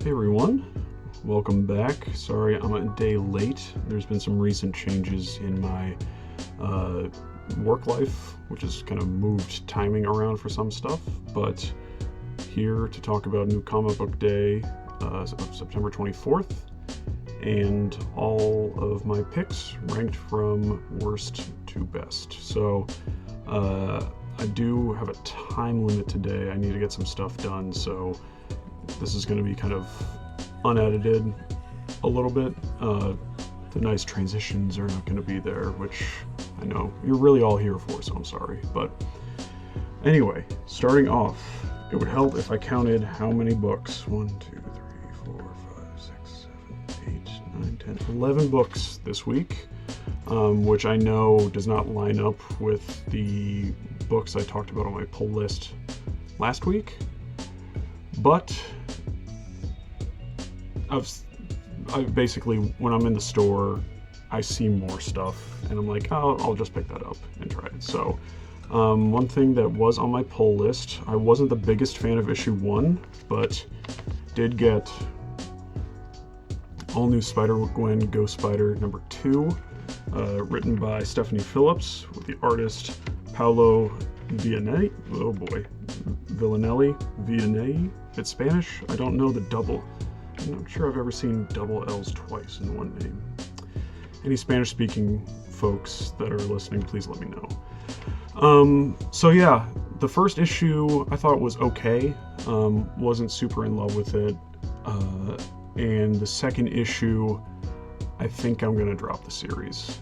Hey everyone, welcome back. Sorry I'm a day late. There's been some recent changes in my work life, which has kind of moved timing around for some stuff, but here to talk about New Comic Book Day of September 24th and all of my picks ranked from worst to best. So I do have a time limit today. I need to get some stuff done, so this is going to be kind of unedited a little bit. The nice transitions are not going to be there, which I know you're really all here for, so I'm sorry. But anyway, starting off, it would help if I counted how many books. 1, 2, 3, 4, 5, 6, 7, 8, 9, 10, 11 books this week, which I know does not line up with the books I talked about on my pull list last week. But I basically, when I'm in the store, I see more stuff, and I'm like, oh, I'll just pick that up and try it. So, one thing that was on my pull list, I wasn't the biggest fan of issue 1, but did get All New Spider-Gwen Ghost Spider number 2, written by Stephanie Phillips, with the artist Paolo Villanelli. Oh boy, Villanelli. It's Spanish. I don't know the double. I'm not sure I've ever seen double L's twice in one name. Any Spanish-speaking folks that are listening, please let me know. So yeah, the first issue I thought was okay. Wasn't super in love with it. And the second issue, I think I'm gonna drop the series.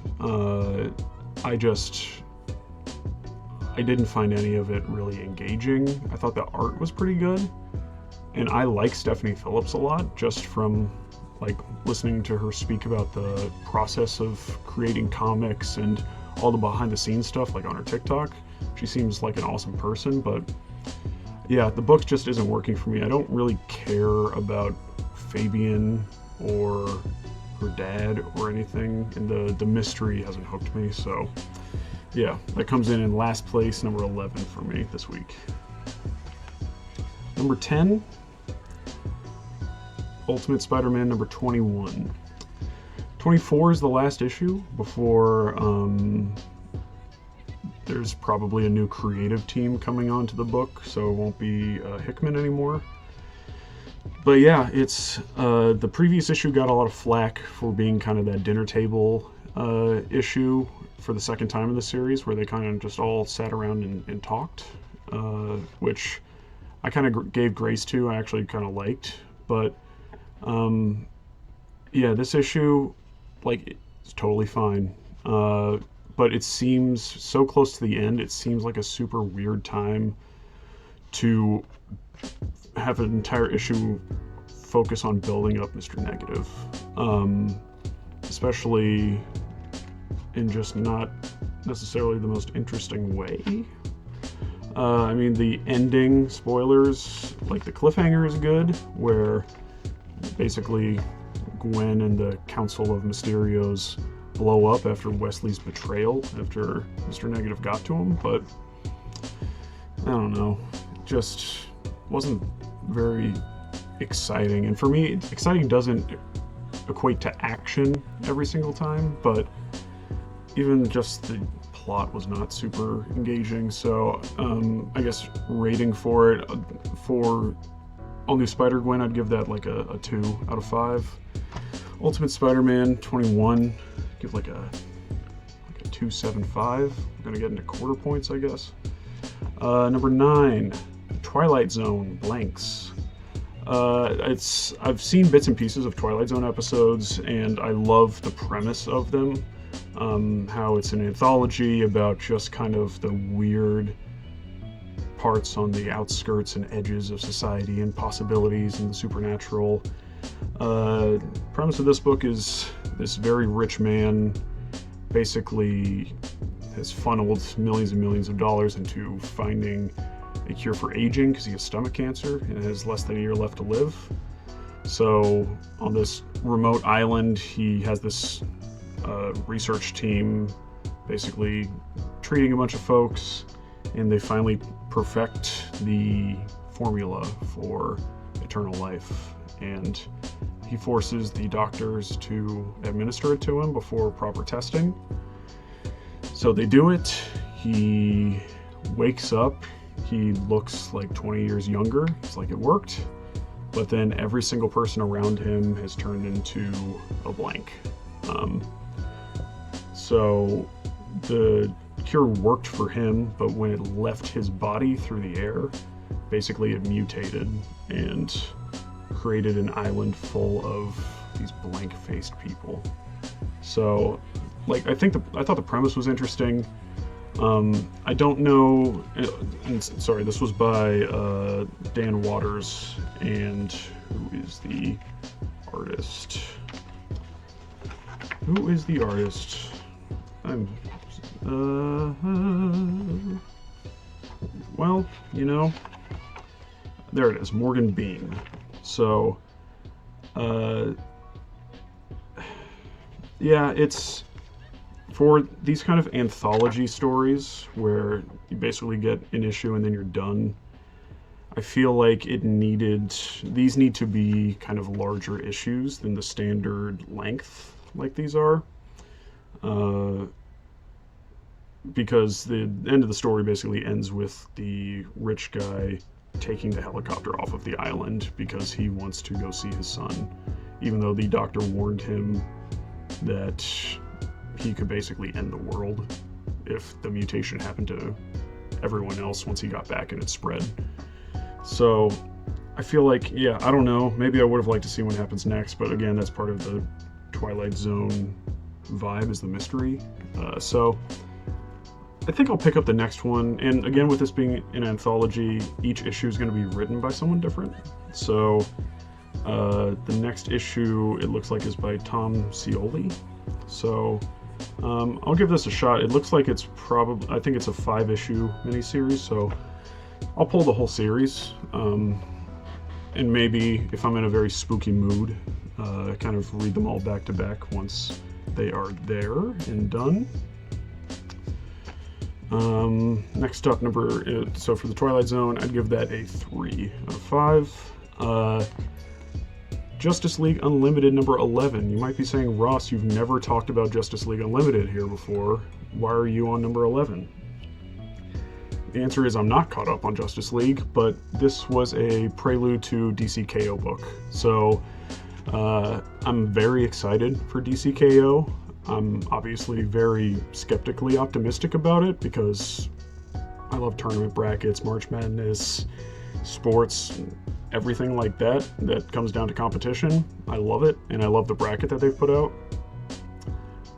I didn't find any of it really engaging. I thought the art was pretty good. And I like Stephanie Phillips a lot, just from like listening to her speak about the process of creating comics and all the behind the scenes stuff, like on her TikTok. She seems like an awesome person, but yeah, the book just isn't working for me. I don't really care about Fabian or her dad or anything, and the mystery hasn't hooked me, so yeah, that comes in last place, number 11 for me this week. Number 10, Ultimate Spider-Man number 21. 24 is the last issue before there's probably a new creative team coming onto the book, so it won't be Hickman anymore. But yeah, it's the previous issue got a lot of flack for being kind of that dinner table issue for the second time in the series, where they kind of just all sat around and talked, which I kind of gave grace to. I actually kind of liked, but yeah, this issue, like, it's totally fine. But it seems so close to the end. It seems like a super weird time to have an entire issue focus on building up Mr. Negative, especially in just not necessarily the most interesting way. I mean, the ending, spoilers, like the cliffhanger is good, where basically Gwen and the Council of Mysterios blow up after Wesley's betrayal, after Mr. Negative got to him, but I don't know, just wasn't very exciting. And for me, exciting doesn't equate to action every single time, but even just the plot was not super engaging, so I guess rating for it, for All New Spider-Gwen, I'd give that like a 2 out of 5. Ultimate Spider-Man 21, give like a 2.75. I'm gonna get into quarter points, I guess. Number 9, Twilight Zone Blanks. I've seen bits and pieces of Twilight Zone episodes, and I love the premise of them. How it's an anthology about just kind of the weird parts on the outskirts and edges of society and possibilities and the supernatural. Premise of this book is this very rich man basically has funneled millions and millions of dollars into finding a cure for aging because he has stomach cancer and has less than a year left to live. So on this remote island, he has this research team basically treating a bunch of folks, and they finally perfect the formula for eternal life, and he forces the doctors to administer it to him before proper testing. So they do it. He wakes up. He looks like 20 years younger. It's like it worked. But then every single person around him has turned into a blank. So the cure worked for him, but when it left his body through the air, basically it mutated and created an island full of these blank-faced people. So, like, I thought the premise was interesting. I don't know, and sorry, this was by Dan Waters, and who is the artist? Who is the artist? Well, you know, there it is, Morgan Bean. So, yeah, it's for these kind of anthology stories where you basically get an issue and then you're done. I feel like these need to be kind of larger issues than the standard length like these are. Because the end of the story basically ends with the rich guy taking the helicopter off of the island because he wants to go see his son, even though the doctor warned him that he could basically end the world if the mutation happened to everyone else once he got back and it spread. So I feel like, yeah, I don't know, maybe I would have liked to see what happens next, but again, that's part of the Twilight Zone vibe, is the mystery. So I think I'll pick up the next one, and again, with this being an anthology, each issue is going to be written by someone different. So the next issue, it looks like, is by Tom Scioli. So I'll give this a shot. It looks like it's I think it's a 5-issue miniseries, so I'll pull the whole series. And maybe, if I'm in a very spooky mood, kind of read them all back to back once they are there and done. Next up, so for the Twilight Zone, I'd give that a 3 out of 5. Justice League Unlimited number 11. You might be saying, Ross, you've never talked about Justice League Unlimited here before. Why are you on number 11? The answer is I'm not caught up on Justice League, but this was a prelude to DCKO book. So I'm very excited for DCKO. I'm obviously very skeptically optimistic about it because I love tournament brackets, March Madness, sports, everything like that comes down to competition. I love it, and I love the bracket that they've put out.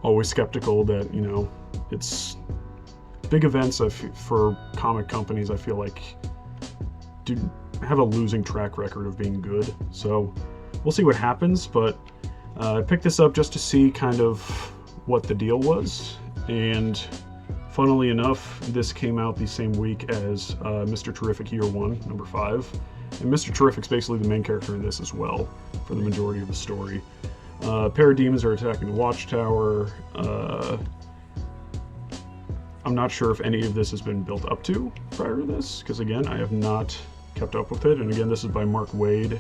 Always skeptical that, you know, it's big events for comic companies, I feel like, do have a losing track record of being good. So we'll see what happens, but I picked this up just to see kind of what the deal was, and funnily enough, this came out the same week as Mr. Terrific Year 1, number 5, and Mr. Terrific's basically the main character in this as well, for the majority of the story. Parademons are attacking the Watchtower. I'm not sure if any of this has been built up to prior to this, because again, I have not kept up with it, and again, this is by Mark Waid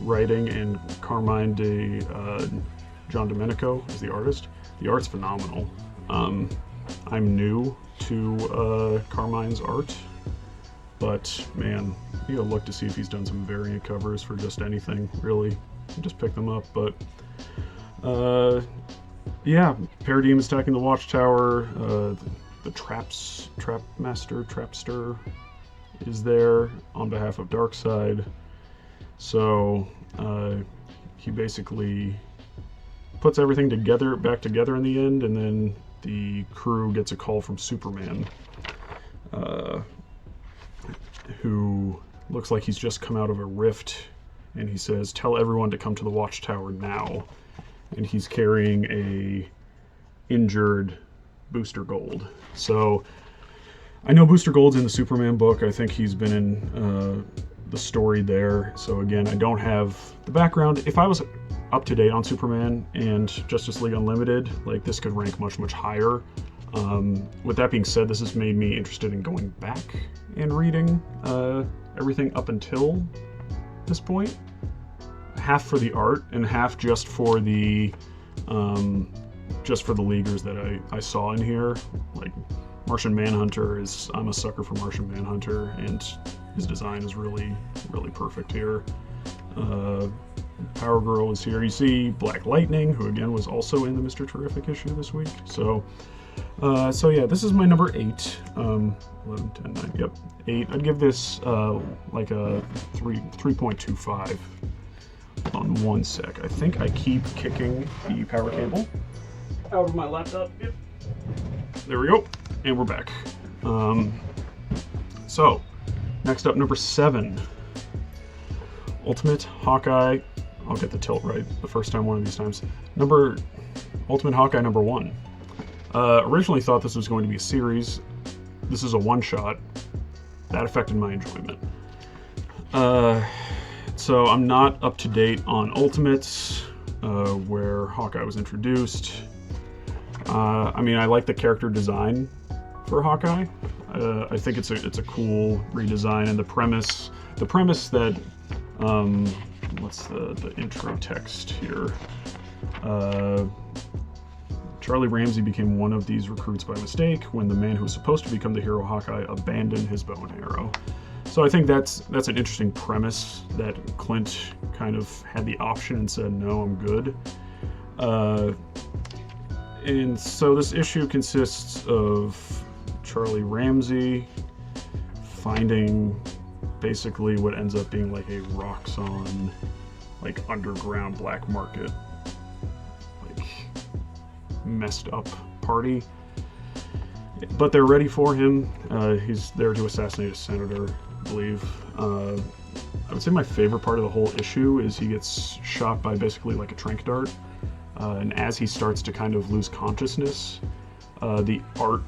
writing, and Carmine John Domenico is the artist. The art's phenomenal. I'm new to Carmine's art, but man, you gotta look to see if he's done some variant covers for just anything, really. Just pick them up, but yeah, Parademons attacking the Watchtower. The Trapster is there on behalf of Darkseid. So he basically puts everything back together in the end, and then the crew gets a call from Superman, who looks like he's just come out of a rift, and he says, "Tell everyone to come to the Watchtower now." And he's carrying a injured Booster Gold. So I know Booster Gold's in the Superman book. I think he's been in the story there. So again, I don't have the background. If I was up to date on Superman and Justice League Unlimited, like, this could rank much, much higher. With that being said, this has made me interested in going back and reading everything up until this point. Half for the art and half just for the leaguers that I saw in here. Like Martian Manhunter I'm a sucker for Martian Manhunter, and his design is really, really perfect here. Power Girl is here. You see Black Lightning, who again was also in the Mr. Terrific issue this week. So yeah, this is my number 8. 11, 10, 9, yep, 8. I'd give this like a 3.25. On one sec. I think I keep kicking the power cable out of my laptop. Yep. There we go. And we're back. So, next up, number 7. Ultimate Hawkeye. I'll get the tilt right the first time one of these times. Ultimate Hawkeye number 1. Originally thought this was going to be a series. This is a one-shot. That affected my enjoyment. So I'm not up to date on Ultimates, where Hawkeye was introduced. I mean, I like the character design for Hawkeye. I think it's a cool redesign, and the premise that what's the intro text here? Charlie Ramsey became one of these recruits by mistake when the man who was supposed to become the hero Hawkeye abandoned his bow and arrow. So I think that's an interesting premise, that Clint kind of had the option and said, no, I'm good. And so this issue consists of Charlie Ramsey finding basically what ends up being like a Roxxon, like underground black market, like messed up party. But they're ready for him. He's there to assassinate a senator, I believe. I would say my favorite part of the whole issue is he gets shot by basically like a tranq dart. And as he starts to kind of lose consciousness, the art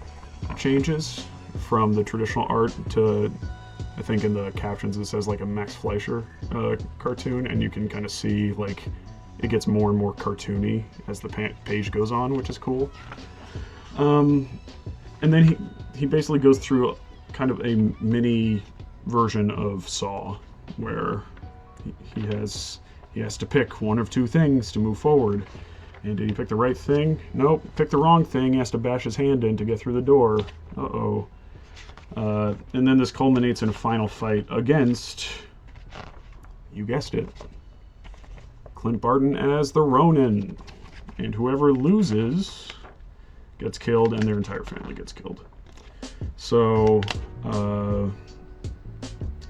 changes from the traditional art to, I think in the captions it says like a Max Fleischer cartoon, and you can kind of see like it gets more and more cartoony as the page goes on, which is cool. And then he basically goes through kind of a mini version of Saw, where he has to pick one of two things to move forward. And did he pick the right thing? Nope. Picked the wrong thing. He has to bash his hand in to get through the door. Uh-oh. And then this culminates in a final fight against, you guessed it, Clint Barton as the Ronin. And whoever loses gets killed, and their entire family gets killed. So,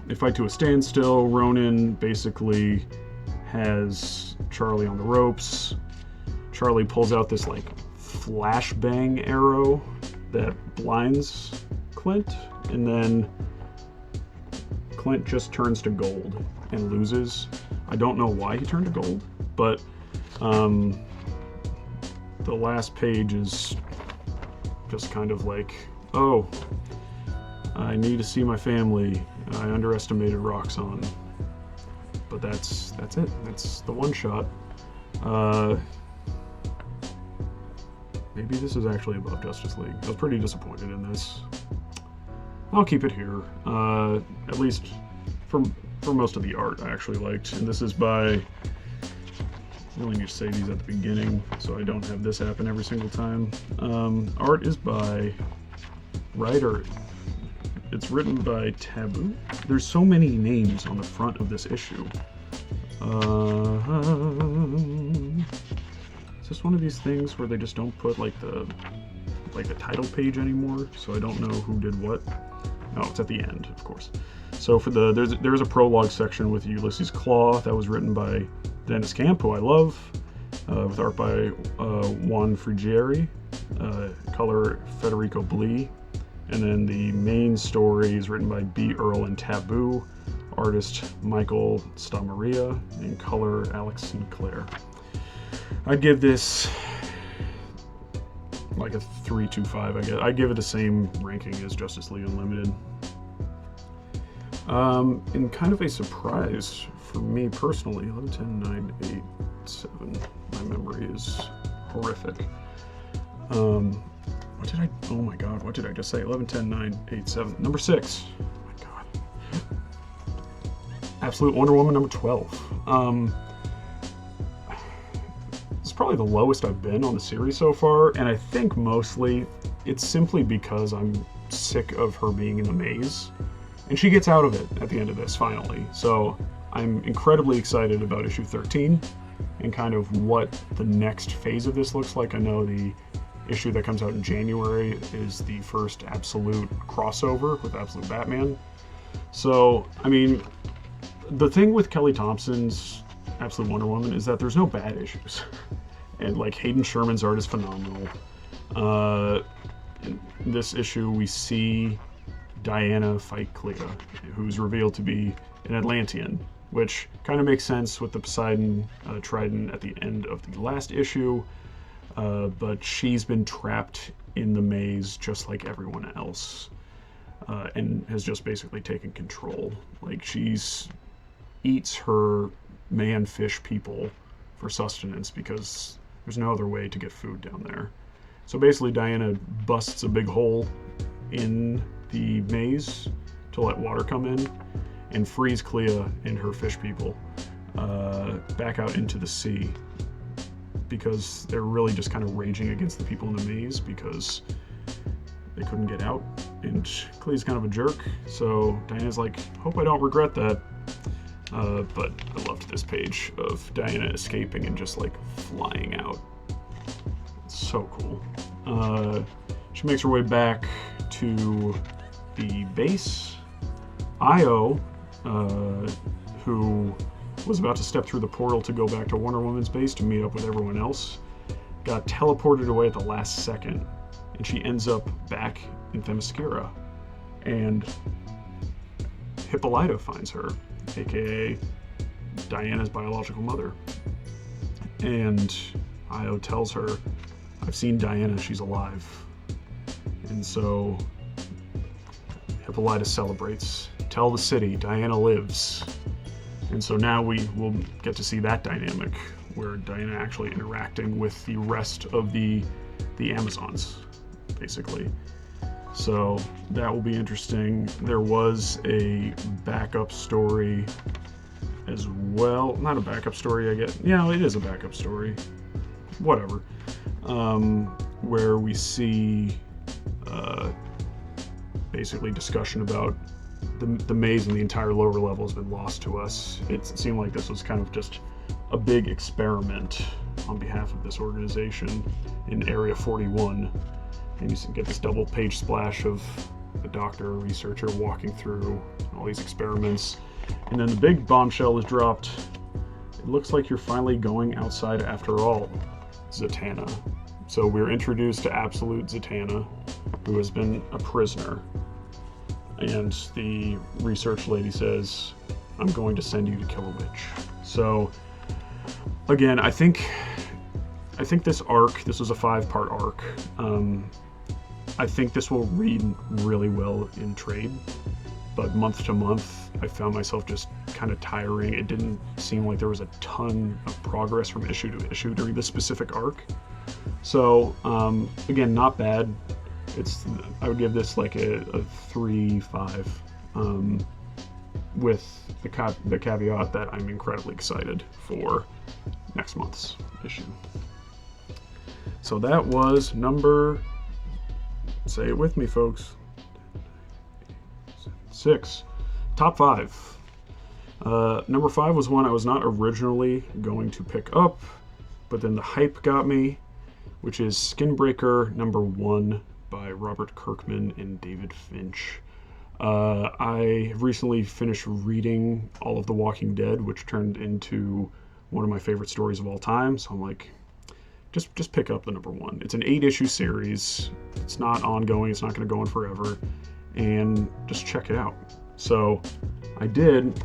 they fight to a standstill. Ronin basically has Charlie on the ropes. Charlie pulls out this like flashbang arrow that blinds Clint, and then Clint just turns to gold and loses. I don't know why he turned to gold, but the last page is just kind of like, oh, I need to see my family. I underestimated Roxxon. But that's it. That's the one shot. Maybe this is actually above Justice League. I was pretty disappointed in this. I'll keep it here. At least for most of the art I actually liked. And this is by, I really need to say these at the beginning so I don't have this happen every single time. Art is by writer. It's written by Taboo. There's so many names on the front of this issue. It's just one of these things where they just don't put like the title page anymore, so I don't know who did what. No, it's at the end, of course. So for there's a prologue section with Ulysses Claw that was written by Dennis Camp, who I love, with art by Juan Frigieri, color Federico Blee, and then the main story is written by B. Earl and Taboo, artist Michael Stamaria, and color Alex Sinclair. I'd give this like a 3.25, I guess. I'd give it the same ranking as Justice League Unlimited. And kind of a surprise for me personally, 11, 10, 9, 8, 7. My memory is horrific. Oh my god, what did I just say? 11, 10, 9, 8, 7. Number 6. Oh my Absolute Wonder Woman number 12. It's probably the lowest I've been on the series so far, and I think mostly it's simply because I'm sick of her being in the maze. And she gets out of it at the end of this, finally. So I'm incredibly excited about issue 13 and kind of what the next phase of this looks like. I know the issue that comes out in January is the first Absolute crossover with Absolute Batman. So, I mean, the thing with Kelly Thompson's Absolute Wonder Woman is that there's no bad issues. And like Hayden Sherman's art is phenomenal. In this issue we see Diana fight Clea, who's revealed to be an Atlantean, which kind of makes sense with the Poseidon Trident at the end of the last issue, but she's been trapped in the maze just like everyone else, and has just basically taken control. Like, she's eats her man-fish people for sustenance because there's no other way to get food down there. So basically Diana busts a big hole in the maze to let water come in and frees Clea and her fish people back out into the sea, because they're really just kind of raging against the people in the maze because they couldn't get out, and Clea's kind of a jerk. So Diana's like, hope I don't regret that. But I loved this page of Diana escaping and just like flying out. It's so cool. She makes her way back to the base. Io, who was about to step through the portal to go back to Wonder Woman's base to meet up with everyone else, got teleported away at the last second, and she ends up back in Themyscira. And Hippolyta finds her, aka Diana's biological mother. And Io tells her, I've seen Diana, she's alive. And so Hippolyta celebrates, tell the city, Diana lives. And so now we will get to see that dynamic, where Diana actually interacting with the rest of the Amazons, basically. So that will be interesting. There was a backup story as well. Not a backup story, I guess. Yeah, it is a backup story. Whatever. Where we see basically discussion about the maze and the entire lower level has been lost to us. It seemed like this was kind of just a big experiment on behalf of this organization in Area 41. And you get this double page splash of the doctor, researcher walking through all these experiments. And then the big bombshell is dropped. It looks like you're finally going outside after all, Zatanna. So we're introduced to Absolute Zatanna, who has been a prisoner. And the research lady says, I'm going to send you to kill a witch. So again, I think this arc, this was a 5-part arc. I think this will read really well in trade, but month to month, I found myself just kind of tiring. It didn't seem like there was a ton of progress from issue to issue during this specific arc. So again, not bad. I would give this like a 3-5, with the caveat that I'm incredibly excited for next month's issue. So that was number, say it with me, folks, 6. Top 5. Number 5 was one I was not originally going to pick up, but then the hype got me, which is Skinbreaker number 1 by Robert Kirkman and David Finch. I have recently finished reading all of The Walking Dead, which turned into one of my favorite stories of all time, so I'm like, just pick up the number 1. It's an 8-issue series. It's not ongoing. It's not going to go on forever. And just check it out. So I did.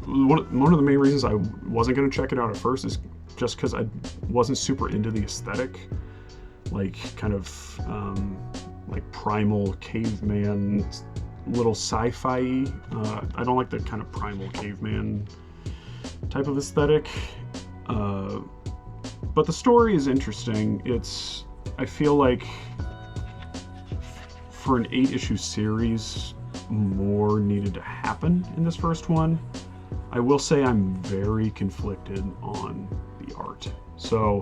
One of the main reasons I wasn't going to check it out at first is just because I wasn't super into the aesthetic. Like, kind of like primal caveman, little sci-fi. I don't like the kind of primal caveman type of aesthetic. But the story is interesting. I feel like for an 8-issue series, more needed to happen in this first one. I will say I'm very conflicted on the art. So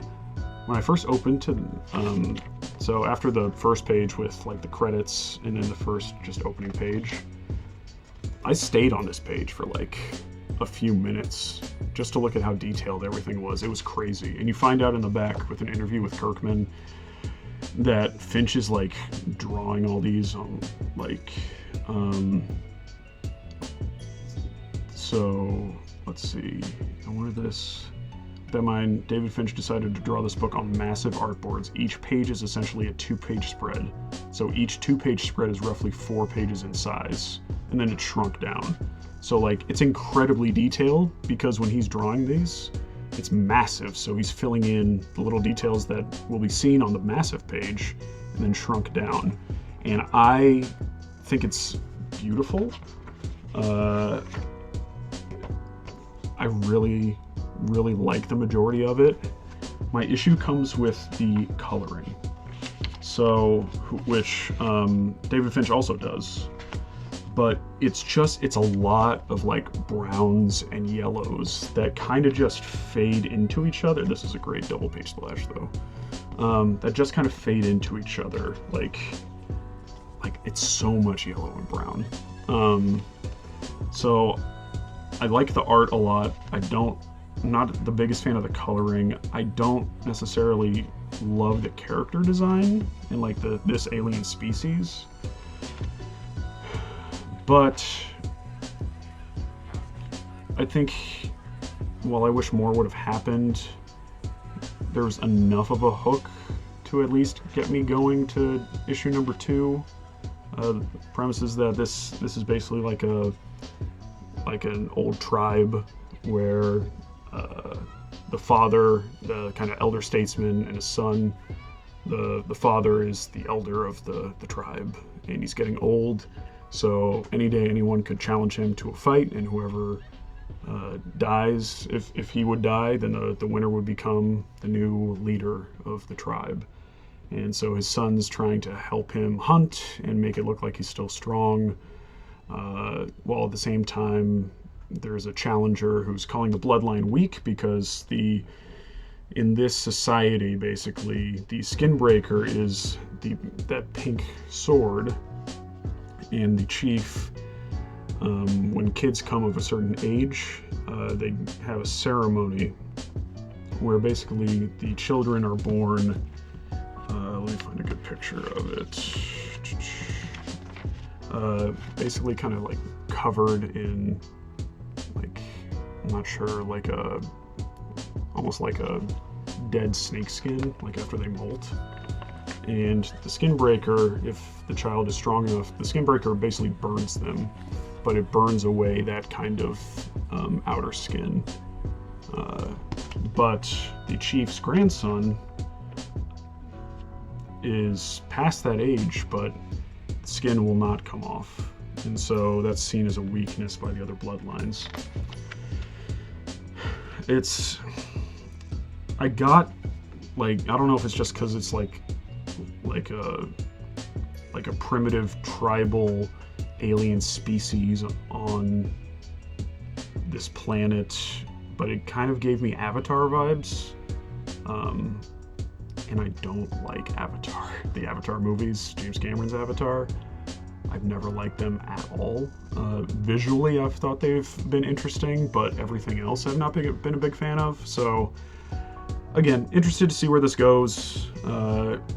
when I first opened to, so after the first page with like the credits and then the first just opening page, I stayed on this page for like a few minutes just to look at how detailed everything was. It was crazy. And you find out in the back with an interview with Kirkman that Finch is like drawing all these on like, so let's see, I wanted this. That mine, David Finch decided to draw this book on massive artboards. Each page is essentially a 2-page spread. So each 2-page spread is roughly 4 pages in size, and then it's shrunk down. So like, it's incredibly detailed because when he's drawing these, it's massive. So he's filling in the little details that will be seen on the massive page and then shrunk down. And I think it's beautiful. I really like the majority of it. My issue comes with the coloring. So, which David Finch also does. But it's a lot of like browns and yellows that kind of just fade into each other. This is a great double page splash though. That just kind of fade into each other. Like it's so much yellow and brown. So I like the art a lot. I'm not the biggest fan of the coloring. I don't necessarily love the character design in like this alien species. But I think while I wish more would have happened, there was enough of a hook to at least get me going to issue number 2. The premise is that this is basically like an old tribe where the father, the kind of elder statesman, and his son. The father is the elder of the tribe, and he's getting old. So any day anyone could challenge him to a fight, and whoever dies, if he would die, then the winner would become the new leader of the tribe. And so his son's trying to help him hunt and make it look like he's still strong, while at the same time there's a challenger who's calling the bloodline weak because in this society, basically, the Skinbreaker is that pink sword. And the chief, when kids come of a certain age, they have a ceremony where basically the children are born. Let me find a good picture of it. Basically kind of like covered in, like, I'm not sure, like almost like a dead snake skin, like after they molt. And the Skinbreaker, if the child is strong enough, the Skinbreaker basically burns them, but it burns away that kind of outer skin. But the chief's grandson is past that age, but the skin will not come off. And so that's seen as a weakness by the other bloodlines. I got, like, I don't know if it's just because it's like a primitive tribal alien species on this planet, but it kind of gave me Avatar vibes. And I don't like Avatar, the Avatar movies, James Cameron's Avatar. I've never liked them at all. Visually, I've thought they've been interesting, but everything else I've not been a big fan of. So again, interested to see where this goes.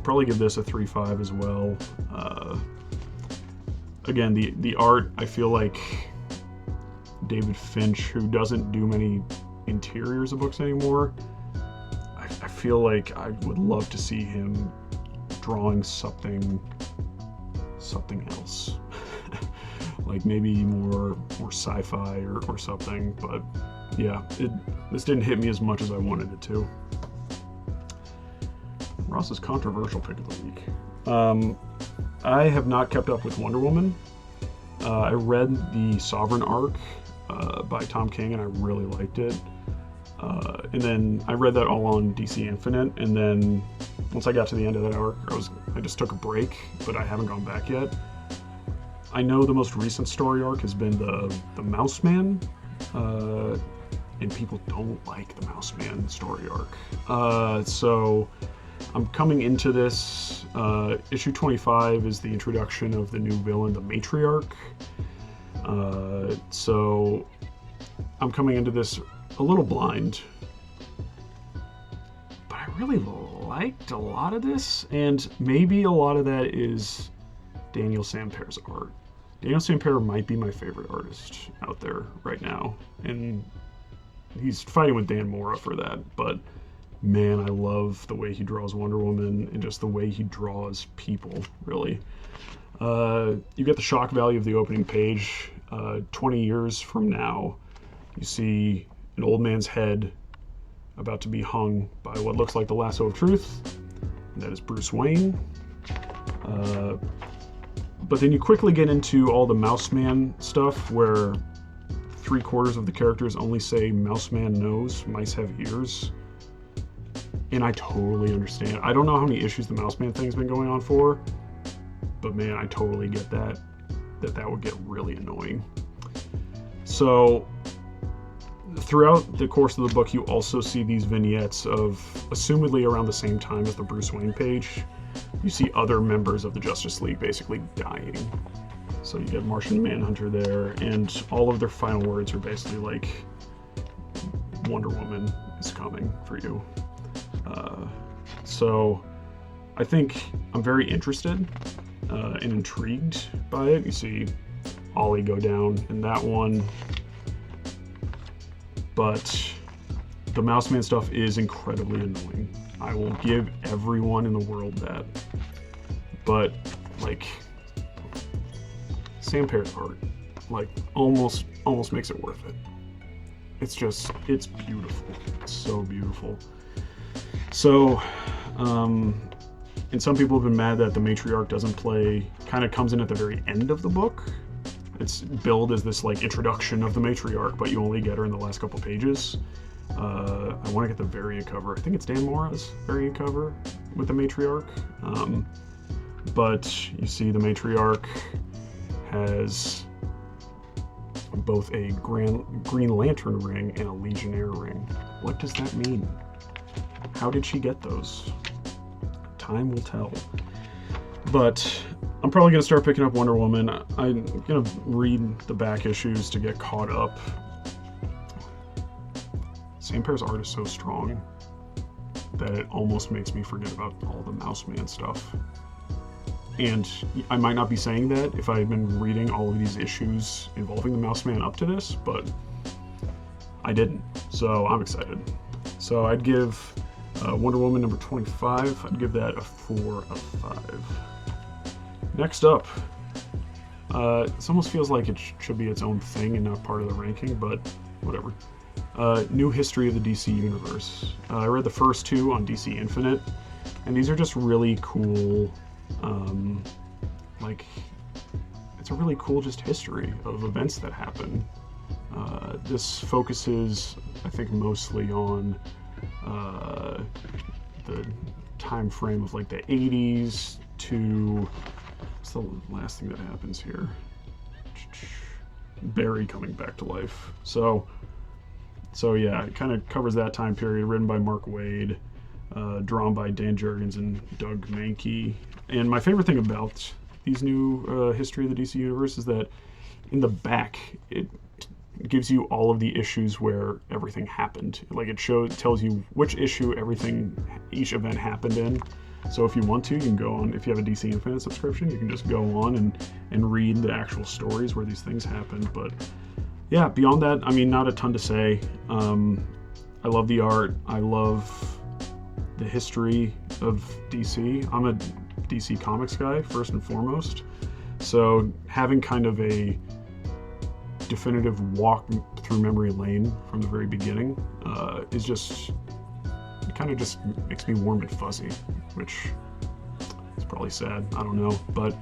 Probably give this a 3.5 as well. Again, the art, I feel like David Finch, who doesn't do many interiors of books anymore, I feel like I would love to see him drawing something else. Like maybe more sci-fi or something, but yeah, this didn't hit me as much as I wanted it to. Ross's controversial pick of the week. I have not kept up with Wonder Woman. I read the Sovereign arc by Tom King, and I really liked it. And then I read that all on DC Infinite, and then once I got to the end of that arc, I just took a break, but I haven't gone back yet. I know the most recent story arc has been the Mouse Man and people don't like the Mouseman story arc. So I'm coming into this. Issue 25 is the introduction of the new villain, the Matriarch. So I'm coming into this a little blind, but I really liked a lot of this, and maybe a lot of that is Daniel Samper's art. Daniel Samper might be my favorite artist out there right now, and he's fighting with Dan Mora for that, but man, I love the way he draws Wonder Woman and just the way he draws people, really. You get the shock value of the opening page. 20 years from now, you see an old man's head about to be hung by what looks like the lasso of truth, and that is Bruce Wayne. But then you quickly get into all the Mouseman stuff where 3/4 of the characters only say Mouseman knows, mice have ears. And I totally understand. I don't know how many issues the Mouseman thing's been going on for, but man, I totally get that would get really annoying. So throughout the course of the book, you also see these vignettes of, assumedly around the same time as the Bruce Wayne page, you see other members of the Justice League basically dying. So you get Martian Manhunter there, and all of their final words are basically like, Wonder Woman is coming for you. So I think I'm very interested and intrigued by it. You see Ollie go down in that one, but the Mouseman stuff is incredibly annoying. I will give everyone in the world that, but like Samper's art, like almost makes it worth it. It's beautiful. It's so beautiful. So, and some people have been mad that the Matriarch kind of comes in at the very end of the book. It's billed as this like introduction of the Matriarch, but you only get her in the last couple pages. I want to get the variant cover. I think it's Dan Mora's variant cover with the Matriarch. But you see the Matriarch has both a Green Lantern ring and a Legionnaire ring. What does that mean? How did she get those? Time will tell. But I'm probably going to start picking up Wonder Woman. I'm going to read the back issues to get caught up. Samper's art is so strong that it almost makes me forget about all the Mouseman stuff. And I might not be saying that if I had been reading all of these issues involving the Mouseman up to this, but I didn't. So I'm excited. So I'd give Wonder Woman number 25, I'd give that a 4 of 5. Next up, this almost feels like it should be its own thing and not part of the ranking, but whatever. New History of the DC Universe. I read the first two on DC Infinite, and these are just really cool, it's a really cool just history of events that happen. This focuses, I think, mostly on the time frame of like the 80s to, what's the last thing that happens here? Barry coming back to life. So yeah, it kind of covers that time period, written by Mark Waid, drawn by Dan Jurgens and Doug Mahnke. And my favorite thing about these new History of the DC Universe is that in the back, it gives you all of the issues where everything happened. Like it tells you which issue each event happened in. So if you want to, you can go on, if you have a DC Infinite subscription, you can just go on and read the actual stories where these things happened. But yeah, beyond that, I mean, not a ton to say. I love the art. I love the history of DC. I'm a DC Comics guy, first and foremost. So having kind of a definitive walk through memory lane from the very beginning is just, it kind of just makes me warm and fuzzy, which is probably sad. I don't know. But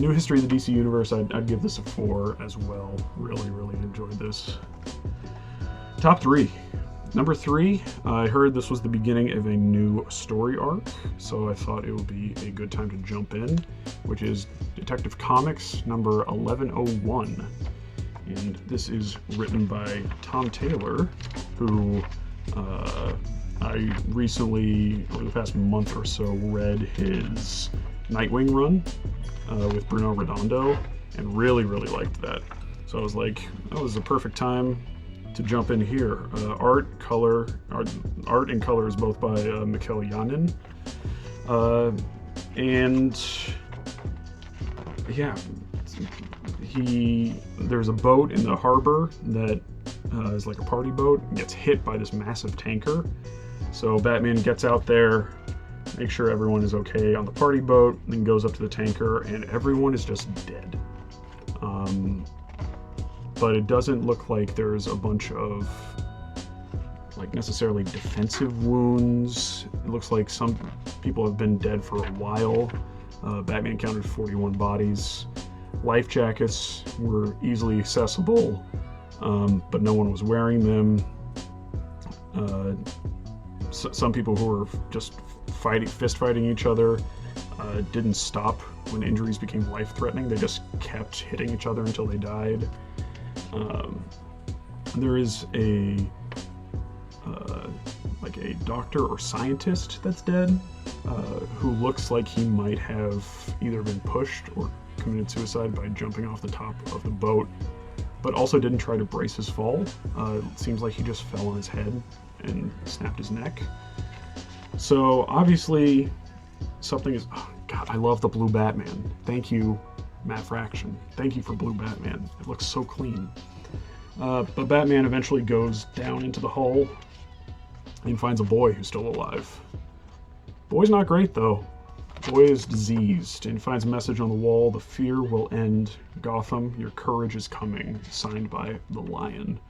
New History of the DC Universe, I'd give this a 4 as well. Really enjoyed this. Top 3. Number 3, I heard this was the beginning of a new story arc, so I thought it would be a good time to jump in, which is Detective Comics number 1101. and this is written by Tom Taylor, who I recently, over the past month or so, read his Nightwing run with Bruno Redondo, and really liked that. So I was like, that was a perfect time to jump in here. Art and color is both by Mikkel Janin, and yeah, there's a boat in the harbor that is like a party boat, and gets hit by this massive tanker. So Batman gets out there, makes sure everyone is okay on the party boat, then goes up to the tanker, and everyone is just dead. But it doesn't look like there's a bunch of like necessarily defensive wounds. It looks like some people have been dead for a while. Batman counted 41 bodies. Life jackets were easily accessible, but no one was wearing them. Some people who were just fist fighting each other didn't stop when injuries became life-threatening. They just kept hitting each other until they died. There is a doctor or scientist that's dead, who looks like he might have either been pushed or committed suicide by jumping off the top of the boat, but also didn't try to brace his fall. It seems like he just fell on his head and snapped his neck. So obviously something is... Oh God, I love the blue Batman. Thank you, Matt Fraction. Thank you for blue Batman. It looks so clean. But Batman eventually goes down into the hull and finds a boy who's still alive. Boy's not great though. Boy is diseased and finds a message on the wall: "The fear will end. Gotham, your courage is coming." Signed by the Lion.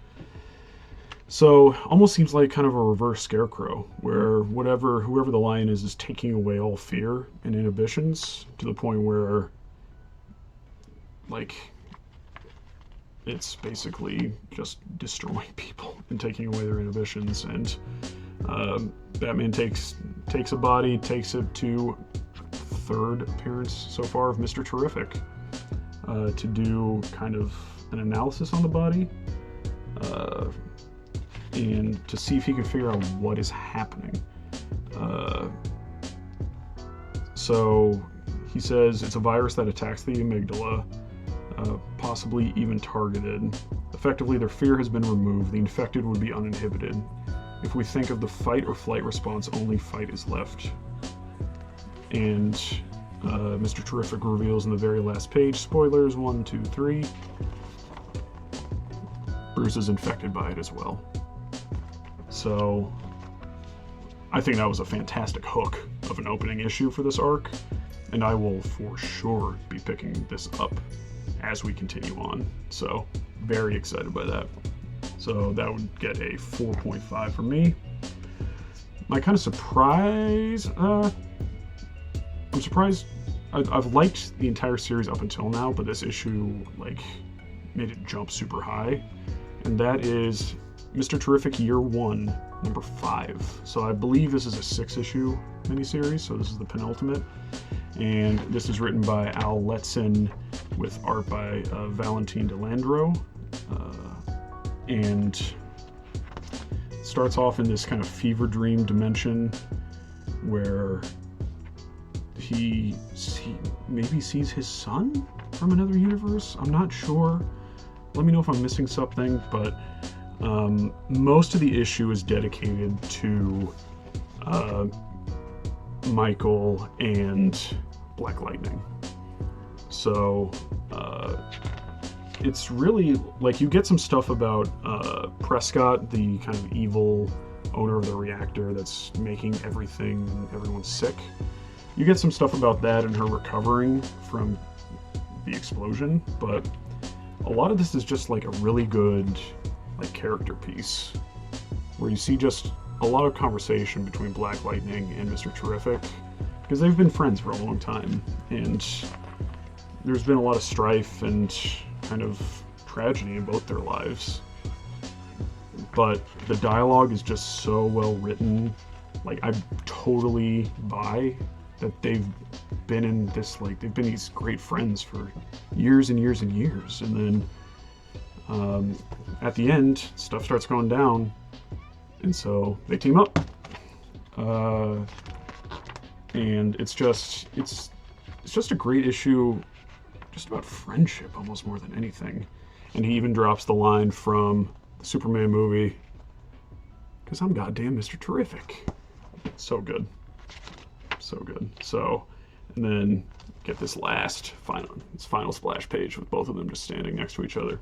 So almost seems like kind of a reverse Scarecrow, where whoever the Lion is taking away all fear and inhibitions to the point where, like, it's basically just destroying people and taking away their inhibitions. And Batman takes a body, takes it to third appearance so far of Mr. Terrific, to do kind of an analysis on the body, and to see if he can figure out what is happening. So he says it's a virus that attacks the amygdala, possibly even targeted. Effectively, their fear has been removed. The infected would be uninhibited. If we think of the fight or flight response, only fight is left. And Mr. Terrific reveals in the very last page, spoilers 1, 2, 3, Bruce is infected by it as well. So I think that was a fantastic hook of an opening issue for this arc, and I will for sure be picking this up as we continue on. So very excited by that. So that would get a 4.5 from me. My kind of surprise, I'm surprised. I've liked the entire series up until now, but this issue like made it jump super high, and that is Mr. Terrific Year 1, number 5. So I believe this is a 6-issue miniseries, so this is the penultimate. And this is written by Al Letson with art by Valentin Delandro. And starts off in this kind of fever dream dimension where he maybe sees his son from another universe. I'm not sure. Let me know if I'm missing something, but most of the issue is dedicated to Michael and Black Lightning. So it's really like you get some stuff about Prescott, the kind of evil owner of the reactor that's making everyone sick. You get some stuff about that and her recovering from the explosion, but a lot of this is just like a really good like character piece where you see just a lot of conversation between Black Lightning and Mr. Terrific, because they've been friends for a long time, and there's been a lot of strife and kind of tragedy in both their lives. But the dialogue is just so well written. Like, I totally buy that they've been these great friends for years and years and years, and then At the end, stuff starts going down, and so they team up. And it's just a great issue, just about friendship almost more than anything. And he even drops the line from the Superman movie, "'Cause I'm goddamn Mr. Terrific." So good. So good. So, and then get this final splash page with both of them just standing next to each other.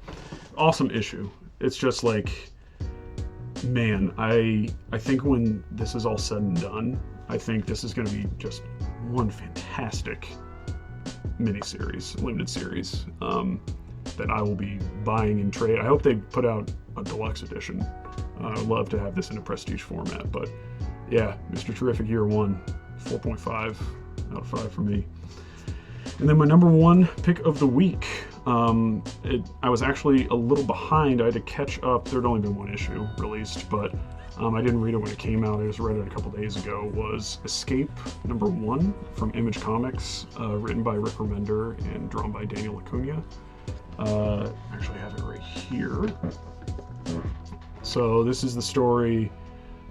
Awesome issue. It's just like, man, I think when this is all said and done, I think this is going to be just one fantastic miniseries, limited series, that I will be buying in trade. I hope they put out a deluxe edition. I would love to have this in a prestige format, but yeah, Mr. Terrific Year 1, 4.5 out of 5 for me. And then my number one pick of the week, I was actually a little behind. I had to catch up. There'd only been one issue released, but I didn't read it when it came out. I just read it a couple days ago. Was Escape number 1 from Image Comics, written by Rick Remender and drawn by Daniel Acuna. Actually, I have it right here. So this is the story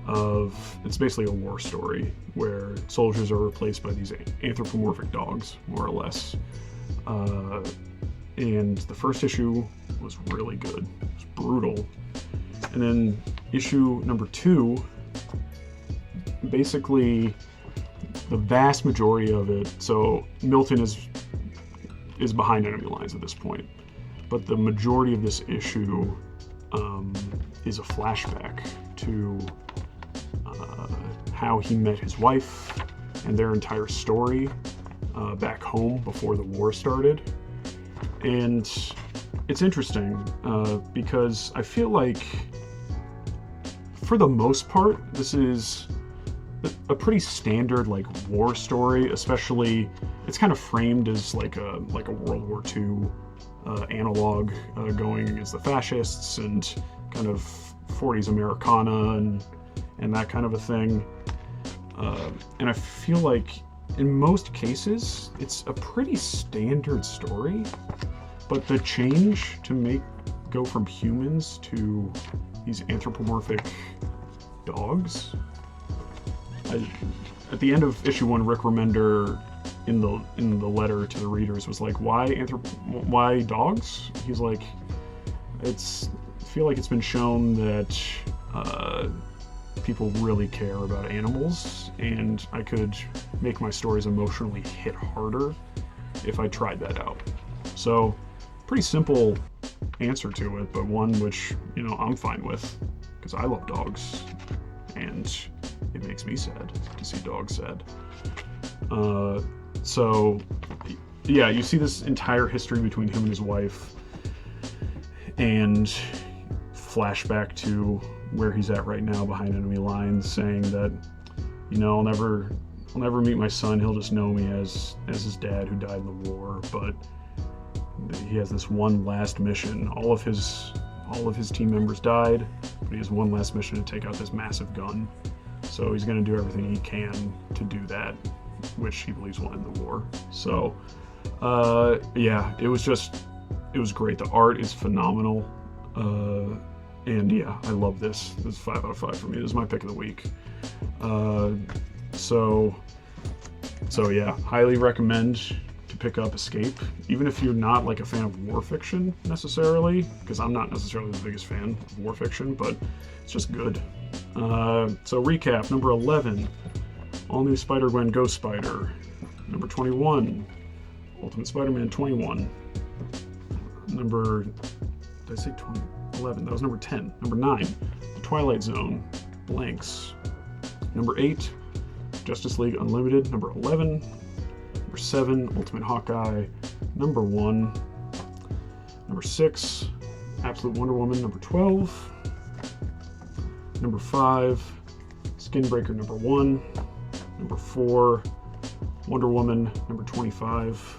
of, it's basically a war story where soldiers are replaced by these anthropomorphic dogs, more or less. And the first issue was really good. It was brutal. And then issue number 2, basically the vast majority of it, so Milton is behind enemy lines at this point, but the majority of this issue is a flashback to how he met his wife and their entire story back home before the war started. And it's interesting because I feel like, for the most part, this is a pretty standard like war story. Especially, it's kind of framed as like a World War II analog going against the fascists and kind of 40s Americana and that kind of a thing. And I feel like in most cases it's a pretty standard story, but the change to go from humans to these anthropomorphic dogs. At the end of issue 1, Rick Remender in the letter to the readers was like, why dogs? He's like, I feel like it's been shown that people really care about animals, and I could make my stories emotionally hit harder if I tried that out. So, pretty simple answer to it, but one which, I'm fine with, because I love dogs, and it makes me sad to see dogs sad. So, yeah, you see this entire history between him and his wife, and flashback to where he's at right now behind enemy lines, saying that, I'll never meet my son. He'll just know me as his dad who died in the war, but he has this one last mission. All of his team members died, but he has one last mission to take out this massive gun. So he's going to do everything he can to do that, which he believes will end the war. So, yeah, it was great. The art is phenomenal. And yeah, I love this. This is 5 out of 5 for me. This is my pick of the week. So yeah, highly recommend to pick up Escape, even if you're not like a fan of war fiction necessarily, because I'm not necessarily the biggest fan of war fiction, but it's just good. So recap, number 11, All New Spider-Gwen Ghost Spider. Number 21, Ultimate Spider-Man 21. Did I say 20? 11, that was number 10. Number 9, The Twilight Zone, Blanks. Number 8, Justice League Unlimited. Number 11. Number 7, Ultimate Hawkeye, number 1. Number 6, Absolute Wonder Woman, number 12. Number 5, Skinbreaker, number 1. Number 4, Wonder Woman, number 25.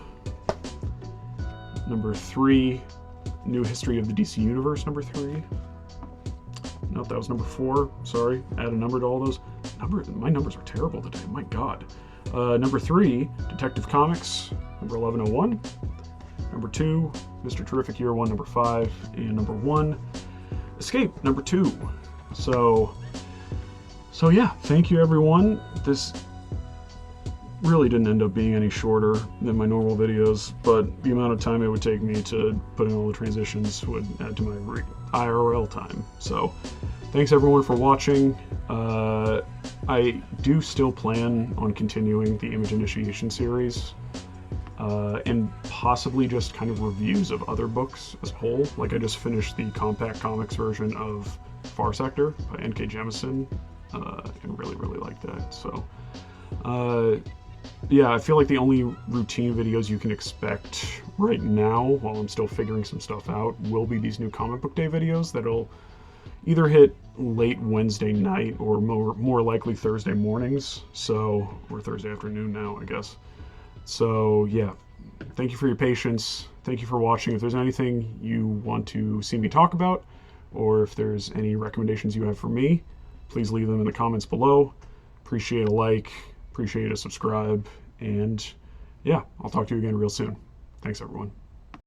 Number 3, New History of the DC Universe, number 3. Nope, that was number 4. Sorry, add a number to all those. My numbers are terrible today, my god. Number 3, Detective Comics, number 1101. number 2, Mr. Terrific Year 1, number 5, and number 1, Escape, number 2. So yeah, thank you everyone. This really didn't end up being any shorter than my normal videos, but the amount of time it would take me to put in all the transitions would add to my IRL time. So thanks everyone for watching. I do still plan on continuing the image initiation series, and possibly just kind of reviews of other books as a whole. Like I just finished the compact comics version of Far Sector by N.K. Jemisin, and really liked that. So yeah, I feel like the only routine videos you can expect right now, while I'm still figuring some stuff out, will be these new comic book day videos that'll either hit late Wednesday night or more likely Thursday mornings. So, or Thursday afternoon now, I guess. So yeah, thank you for your patience. Thank you for watching. If there's anything you want to see me talk about, or if there's any recommendations you have for me, please leave them in the comments below. Appreciate a like, appreciate a subscribe, and yeah, I'll talk to you again real soon. Thanks everyone.